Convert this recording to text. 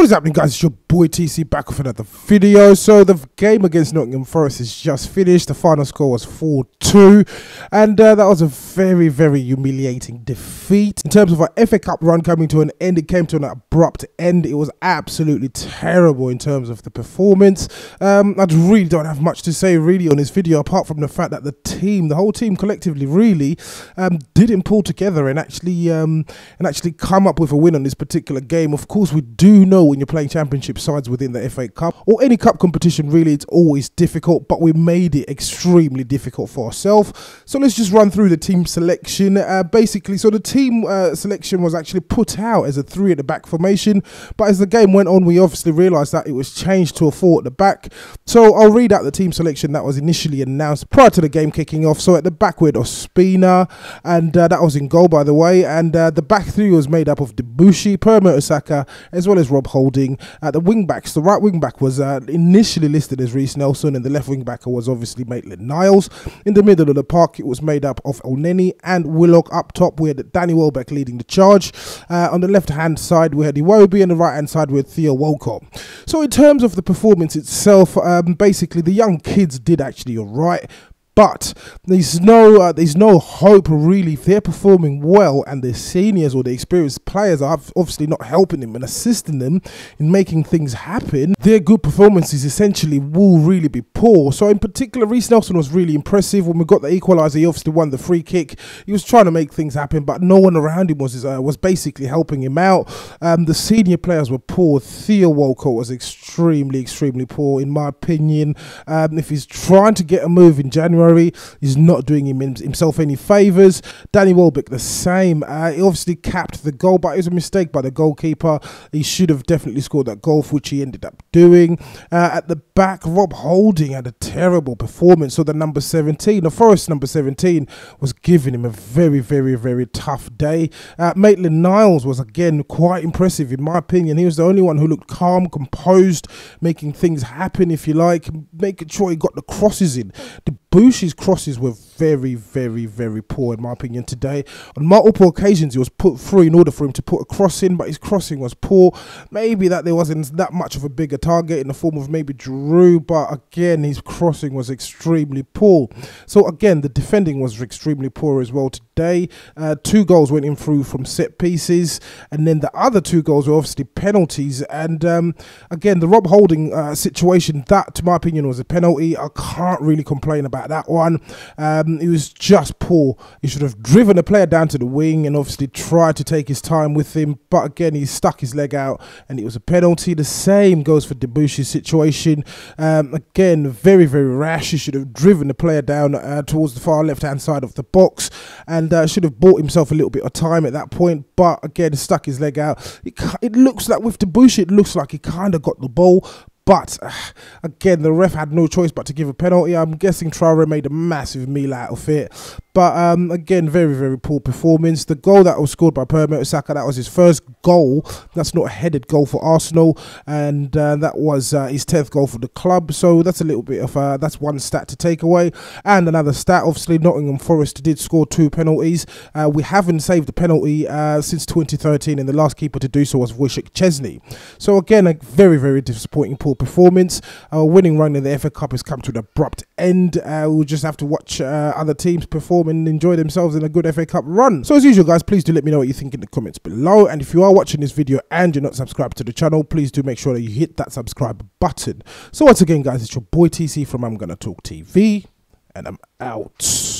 What is happening, guys? It's your boy TC back with another video. So the game against Nottingham Forest is just finished. The final score was 4-2, and that was a very, very humiliating defeat. In terms of our FA Cup run coming to an end, it came to an abrupt end. It was absolutely terrible in terms of the performance. I really don't have much to say really on this video, apart from the fact that the whole team collectively really didn't pull together and actually come up with a win on this particular game. Of course, we do know when you're playing championship sides within the FA Cup or any cup competition, really, it's always difficult, but we made it extremely difficult for ourselves. So let's just run through the team selection. Basically, so the team selection was actually put out as a 3 at the back formation, but as the game went on, we obviously realised that it was changed to a 4 at the back. So I'll read out the team selection that was initially announced prior to the game kicking off. So at the back we had Ospina, and that was in goal, by the way, and the back three was made up of Debussy, Osaka, as well as Rob Holding. The wing backs, the right wing back was initially listed as Reece Nelson, and the left wing back was obviously Maitland-Niles. In the middle of the park, it was made up of Elneny and Willock. Up top, we had Danny Welbeck leading the charge. On the left-hand side, we had Iwobi, and the right-hand side, we had Theo Walcott. So in terms of the performance itself, basically the young kids did actually all right. But there's no hope really. If they're performing well and the seniors or the experienced players are obviously not helping them and assisting them in making things happen, their good performances essentially will really be poor. So in particular, Reece Nelson was really impressive. When we got the equaliser, he obviously won the free kick. He was trying to make things happen, but no one around him was basically helping him out. The senior players were poor. Theo Walcott was extremely poor in my opinion. If he's trying to get a move in January, he's not doing himself any favours. Danny Welbeck the same. He obviously capped the goal, but it was a mistake by the goalkeeper. He should have definitely scored that goal, which he ended up doing. At the back, Rob Holding had a terrible performance. So the number 17, the Forest number 17, was giving him a very tough day. Maitland-Niles was again quite impressive in my opinion. He was the only one who looked calm, composed, making things happen, if you like, making sure he got the crosses in. Bushy's crosses were very poor in my opinion today. On multiple occasions he was put through in order for him to put a cross in, but his crossing was poor. Maybe that there wasn't that much of a bigger target in the form of maybe Drew, but again his crossing was extremely poor. So again the defending was extremely poor as well today. 2 goals went in through from set pieces, and then the other 2 goals were obviously penalties. And again the Rob Holding situation, that to my opinion was a penalty. I can't really complain about that one. It was just poor. He should have driven the player down to the wing and obviously tried to take his time with him, but again he stuck his leg out and it was a penalty. The same goes for Debussy's situation. Again very rash. He should have driven the player down towards the far left hand side of the box and should have bought himself a little bit of time at that point, but again stuck his leg out. It looks like with Debussy, it looks like he kind of got the ball, but again the ref had no choice but to give a penalty. I'm guessing Traore made a massive meal out of it. But again, very poor performance. The goal that was scored by Osaka, that was his first goal. That's not a headed goal for Arsenal, and that was his 10th goal for the club. So that's a little bit of that's one stat to take away. And another stat, obviously Nottingham Forest did score 2 penalties. We haven't saved a penalty since 2013, and the last keeper to do so was Wojciech Szczesny. So again, a very disappointing poor performance. Our winning run in the FA Cup has come to an abrupt end. We'll just have to watch other teams perform and enjoy themselves in a good FA Cup run. So as usual guys, please do let me know what you think in the comments below, and if you are watching this video and you're not subscribed to the channel, please do make sure that you hit that subscribe button. So once again guys, it's your boy TC from I'm Gonna Talk TV, and I'm out.